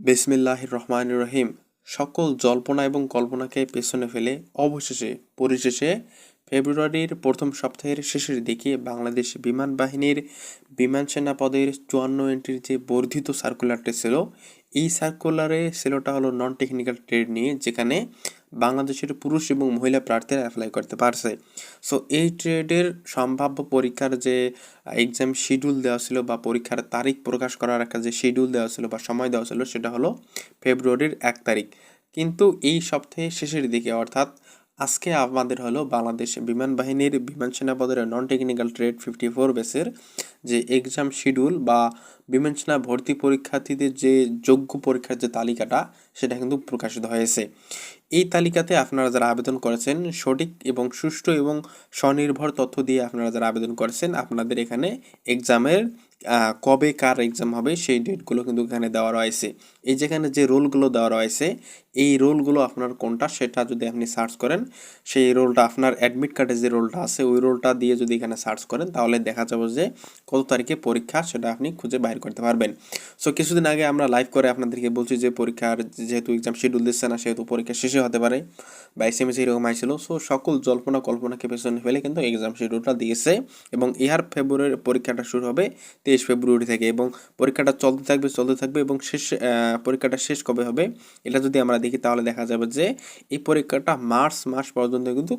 বিসমিল্লাহির রহমানির রহিম। সকল জল্পনা এবং কল্পনাকে পেছনে ফেলে পরিশেষে ফেব্রুয়ারির প্রথম সপ্তাহের শেষের দিকে বাংলাদেশ বিমান বাহিনীর বিমান সেনা পদের 54 এন্ট্রির যে বর্ধিত সার্কুলারটি ছিল, এই সার্কুলারে ছিলটা হলো নন টেকনিক্যাল ট্রেড নিয়ে, যেখানে বাংলাদেশের পুরুষ এবং মহিলা প্রার্থীরা অ্যাপ্লাই করতে পারছে। সো এই ট্রেডের সম্ভাব্য পরীক্ষার যে এক্সাম শিডিউল দেওয়া ছিল বা পরীক্ষার তারিখ প্রকাশ করার একটা যে শিডিউল দেওয়া ছিল বা সময় দেওয়া ছিল, সেটা হলো ফেব্রুয়ারির 1 তারিখ। কিন্তু এই সপ্তাহের শেষের দিকে, অর্থাৎ আজকে আমাদের হলো বাংলাদেশ বিমান বাহিনীর বিমান সেনা পদের নন টেকনিক্যাল ট্রেড 54 বেসের যে এক্সাম শিডিউল বা বিমান সেনা ভর্তি পরীক্ষার্থীদের যে যোগ্য পরীক্ষার যে তালিকাটা, সেটা কিন্তু প্রকাশিত হয়েছে। এই তালিকাতে আপনারা যারা আবেদন করেছেন, সঠিক এবং সুষ্ঠু এবং স্বনির্ভর তথ্য দিয়ে আপনারা যারা আবেদন করেছেন, আপনাদের এখানে এক্সামের কবে কার এক্সাম হবে সেই ডেটগুলো কিন্তু এখানে দেওয়া রয়েছে। এই যেখানে যে রোলগুলো দেওয়া রয়েছে, এই রোলগুলো আপনার কোনটা সেটা যদি আপনি সার্চ করেন, সেই রোলটা আপনার অ্যাডমিট কার্ডে যে রোলটা আছে ওই রোলটা দিয়ে যদি এখানে সার্চ করেন, তাহলে দেখা যাবে যে কত তারিখে পরীক্ষা সেটা আপনি খুঁজে বাইর করতে পারবেন। সো কিছুদিন আগে আমরা লাইভ করে আপনাদেরকে বলছি যে পরীক্ষার যেহেতু এক্সাম শিডিউল দিচ্ছে না, সেহেতু পরীক্ষা শেষে হতে পারে বা এসএমএস এরকম আইছিল। সো সকল জল্পনা কল্পনাকে পেছনে ফেলে কিন্তু এক্সাম শিডিউলটা দিয়েছে এবং ইহার ফেব্রুয়ারির পরীক্ষাটা শুরু হবে 23 ফেব্রুয়ারি থেকে এবং পরীক্ষাটা চলতে থাকবে এবং পরীক্ষাটা শেষ কবে হবে এটা যদি আমরা দেখি, তাহলে দেখা যাবে যে এই পরীক্ষাটা মার্চ মাস পর্যন্ত কিন্তু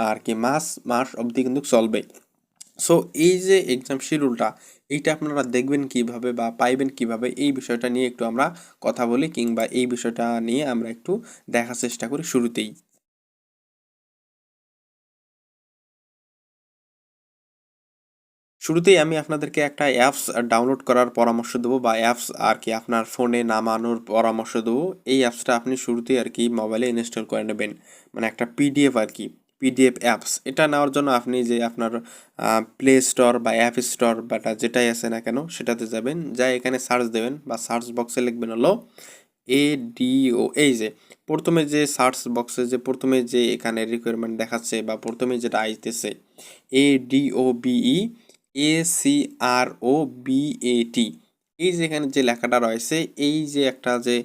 আর কি মার্চ অবধি কিন্তু চলবে। সো এই যে এক্সাম শিডিউলটা, এইটা আপনারা দেখবেন কিভাবে বা পাইবেন কিভাবে, এই বিষয়টা নিয়ে একটু আমরা কথা বলি, কিংবা এই বিষয়টা নিয়ে আমরা একটু দেখার চেষ্টা করি শুরুতেই। শুরুতেই আমি আপনাদেরকে একটা অ্যাপস ডাউনলোড করার পরামর্শ দেবো বা অ্যাপস আর কি আপনার ফোনে নামানোর পরামর্শ দেবো। এই অ্যাপসটা আপনি শুরুতেই আর কি মোবাইলে ইনস্টল করে নেবেন, মানে একটা পিডিএফ আর কি, পিডিএফ অ্যাপস। এটা নেওয়ার জন্য আপনি যে আপনার প্লে স্টোর বা অ্যাপ স্টোর বা যেটাই আছে না কেন সেটাতে যাবেন, যা এখানে সার্চ দেবেন বা সার্চ বক্সে লিখবেন হলো এডিও। এই যে প্রথমে যে সার্চ বক্সে যে প্রথমে যে এখানে রিকোয়ারমেন্ট দেখাচ্ছে বা প্রথমে যেটা আইতেছে, ADOBE ACROBAT, এই যে এখানে যে লেখাটা রয়েছে, এই যে একটা যে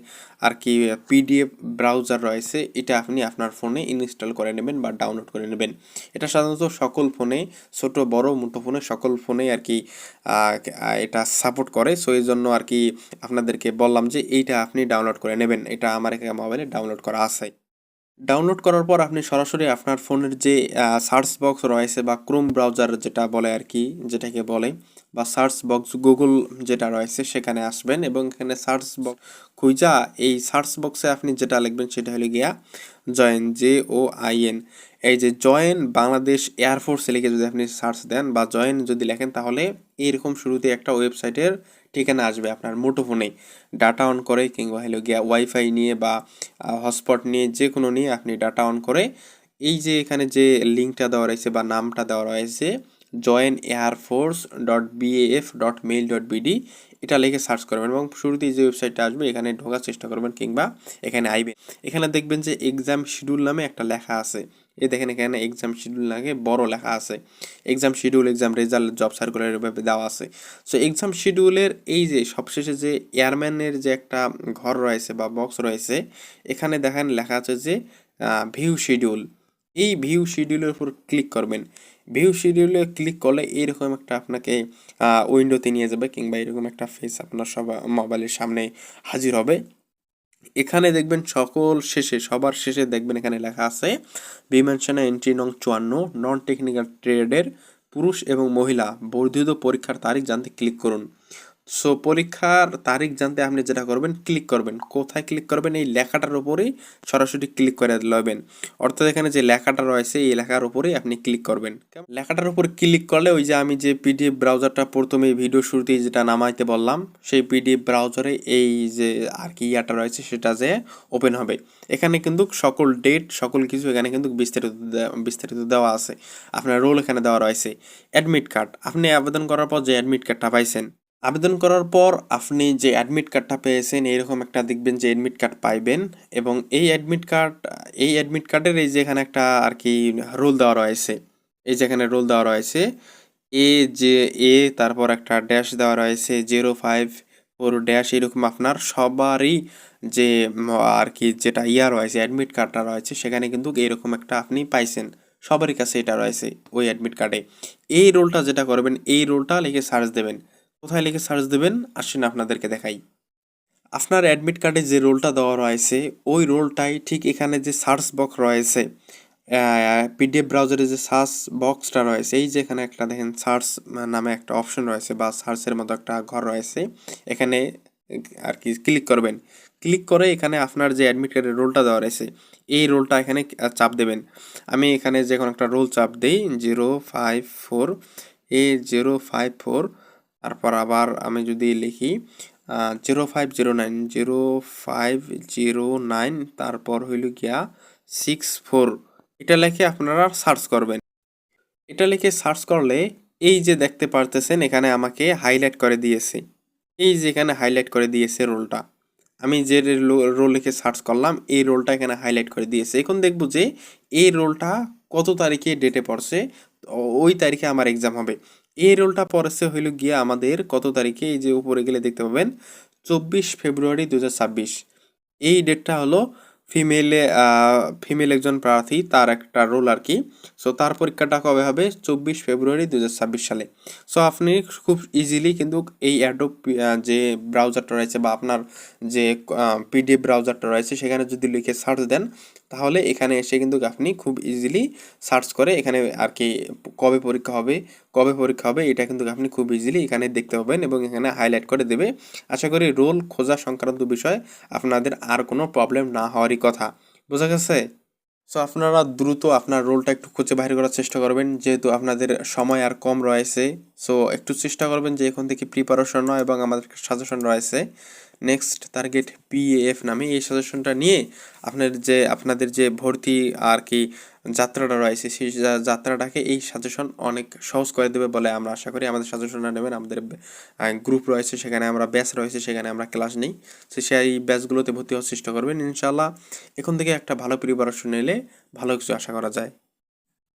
আর কি পিডিএফ ব্রাউজার রয়েছে, এটা আপনি আপনার ফোনে ইনস্টল করে নেবেন বা ডাউনলোড করে নেবেন। এটা সাধারণত সকল ফোনে, ছোট বড় মুঠো ফোনে, সকল ফোনে আর কি এটা সাপোর্ট করে। সো এই জন্য আর কি আপনাদেরকে বললাম যে এইটা আপনি ডাউনলোড করে নেবেন। এটা আমার এখানে মোবাইলে ডাউনলোড করা আছে। ডাউনলোড করার পর আপনি সরাসরি আপনার ফোনের যে সার্চ বক্স রয়েছে বা ক্রোম ব্রাউজার যেটা বলে আর কি, যেটাকে বলে, বা সার্চ বক্স গুগল যেটা রয়েছে সেখানে আসবেন এবং এখানে সার্চ বক্স খুঁজা এই সার্চ বক্সে আপনি যেটা লিখবেন সেটা হলো গিয়া JOIN। এই যে জয়েন বাংলাদেশ এয়ারফোর্স লিখে যদি আপনি সার্চ দেন বা জয়েন যদি লেখেন, তাহলে এইরকম শুরুতে একটা ওয়েবসাইটের ঠিকানা আসবে আপনার মুঠোফোনে। ডাটা অন করে কিংবা হলো গিয়া ওয়াইফাই নিয়ে বা হটস্পট নিয়ে, যে কোনো নিয়ে আপনি ডাটা অন করে এই যে এখানে যে লিঙ্কটা দেওয়া রয়েছে বা নামটা দেওয়া রয়েছে joinairforce.baf.mail.bd, এটা লিখে সার্চ করবেন এবং শুরুতেই যে ওয়েবসাইটটা আসবে এখানে ঢোকার চেষ্টা করবেন কিংবা এখানে আইবেন। এখানে দেখবেন যে এক্সাম শিডিউল নামে একটা লেখা আছে। এই দেখেন এখানে এক্সাম শিডিউল নামে বড় লেখা আছে, exam schedule, exam result, job circular এভাবে দেওয়া আছে। সো এক্সাম শিডিউলের এই যে সবশেষে যে এয়ারম্যানের যে একটা ঘর রয়েছে বা বক্স রয়েছে, এখানে দেখেন লেখা আছে যে ভিউ শিডিউল। এই ভিউ শিডিউলের উপর ক্লিক করবেন। ভিউ শিডিউলে ক্লিক করলে এইরকম একটা আপনাকে উইন্ডোতে নিয়ে যাবে কিংবা এরকম একটা ফেস আপনার মোবাইলের সামনে হাজির হবে। এখানে দেখবেন সবার শেষে দেখবেন এখানে লেখা আছে বিমান সেনা এন্ট্রি নং 54 নন টেকনিক্যাল ট্রেডের পুরুষ এবং মহিলা বর্ধিত পরীক্ষার তারিখ জানতে ক্লিক করুন। সো পরীক্ষার তারিখ জানতে আপনি যেটা করবেন, ক্লিক করবেন। কোথায় ক্লিক করবেন? এই লেখাটার উপরেই সরাসরি ক্লিক করে লবেন। অর্থাৎ এখানে যে লেখাটা রয়েছে এই লেখার উপরেই আপনি ক্লিক করবেন। লেখাটার উপর ক্লিক করলে ওই যে আমি যে পিডিএফ ব্রাউজারটা প্রথমে ভিডিও শুরুতেই যেটা নামাইতে বললাম, সেই পিডিএফ ব্রাউজারে এই যে আর কি ইয়াটা রয়েছে সেটা যে ওপেন হবে। এখানে কিন্তু সকল ডেট, সকল কিছু এখানে কিন্তু বিস্তারিত দেওয়া আছে। আপনার রোল এখানে দেওয়া রয়েছে। অ্যাডমিট কার্ড, আপনি আবেদন করার পর যে অ্যাডমিট কার্ডটা পাইছেন, আবেদন করার পর আপনি যে অ্যাডমিট কার্ডটা পেয়েছেন, এরকম একটা দেখবেন যে অ্যাডমিট কার্ড পাইবেন এবং এই অ্যাডমিট কার্ডের এই যে এখানে একটা আর কি রোল দেওয়া রয়েছে, এই যেখানে রোল দেওয়া রয়েছে এ, যে তারপর একটা ড্যাশ দেওয়া রয়েছে 05 ড্যাশ এরকম আপনার সবারই যে আর কি যেটা রয়েছে অ্যাডমিট কার্ডটা রয়েছে সেখানে কিন্তু এরকম একটা আপনি পাইছেন, সবারই কাছে এটা রয়েছে ওই অ্যাডমিট কার্ডে। এই রোলটা যেটা করবেন, এই রোলটা লিখে সার্চ দেবেন। কোথায় লিখে সার্চ দেবেন আসেন আপনাদেরকে দেখাই। আপনার অ্যাডমিট কার্ডে যে রোলটা দেওয়া রয়েছে ওই রোলটাই ঠিক এখানে যে সার্চ বক্স রয়েছে, পিডিএফ ব্রাউজারে যে সার্চ বক্সটা রয়েছে, এই যে এখানে একটা দেখেন সার্চ নামে একটা অপশন রয়েছে বা সার্চের মতো একটা ঘর রয়েছে, এখানে আর কি ক্লিক করবেন। ক্লিক করে এখানে আপনার যে অ্যাডমিট কার্ডের রোলটা দেওয়া রয়েছে এই রোলটা এখানে চাপ দেবেন। আমি এখানে যে কোনো একটা রোল চাপ দিই 054 A054, তারপর আবার আমি যদি লিখি 0509 তারপর হইল গিয়া 64, এটা লিখে আপনারা সার্চ করবেন। এটা লিখে সার্চ করলে এই যে দেখতে পারতেছেন এখানে আমাকে হাইলাইট করে দিয়েছে, এই যে এখানে হাইলাইট করে দিয়েছে রোলটা। আমি যে রোল লিখে সার্চ করলাম এই রোলটা এখানে হাইলাইট করে দিয়েছে। এখন দেখব যে এই রোলটা কত তারিখে ডেটে পড়ছে, ওই তারিখে আমার এক্সাম হবে। এই রোলটা পড়েছে হইল গিয়ে আমাদের কত তারিখে, এই যে উপরে গেলে দেখতে পাবেন 24 ফেব্রুয়ারি 2026। এই ডেটটা হলো ফিমেল একজন প্রার্থী তার একটা রোল আর কি। সো তার পরীক্ষাটা কবে হবে 24 ফেব্রুয়ারি 2026 সালে। সো আপনি খুব ইজিলি কিন্তু এই অ্যাডোব যে ব্রাউজারটা রয়েছে বা আপনার যে পিডিএফ ব্রাউজারটা রয়েছে সেখানে যদি লিখে সার্চ দেন তাহলে এখানে এসে কিন্তু আপনি খুব ইজিলি সার্চ করে এখানে আর কি কবে পরীক্ষা হবে এটা কিন্তু আপনি খুব ইজিলি এখানে দেখতে পাবেন এবং এখানে হাইলাইট করে দেবে। আশা করি রোল খোঁজা সংক্রান্ত বিষয় আপনাদের আর কোনো প্রবলেম না হওয়ারই কথা। বোঝা গেছে? সো আপনারা দ্রুত আপনার রোলটা একটু খুঁজে বাইর করার চেষ্টা করবেন যেহেতু আপনাদের সময় আর কম রয়েছে। সো একটু চেষ্টা করবেন যে এখন থেকে প্রিপারেশন নয় এবং আমাদের সাজেশন রয়েছে নেক্সট টার্গেট পিএএফ নামে, এই সাজেশনটা নিয়ে আপনাদের যে ভর্তি আর কি যাত্রাটা রয়েছে সেই যাত্রাটাকে এই সাজেশন অনেক সহজ করে দেবে বলে আমরা আশা করি। আমাদের সাজেশনটা নেবেন, আমাদের গ্রুপ রয়েছে সেখানে, আমরা ব্যাচ রয়েছে সেখানে আমরা ক্লাস নিই, সেই ব্যাচগুলোতে ভর্তি হওয়ার চেষ্টা করবেন ইনশাল্লাহ। এখন থেকে একটা ভালো প্রিপারেশন নিলে ভালো কিছু আশা করা যায়।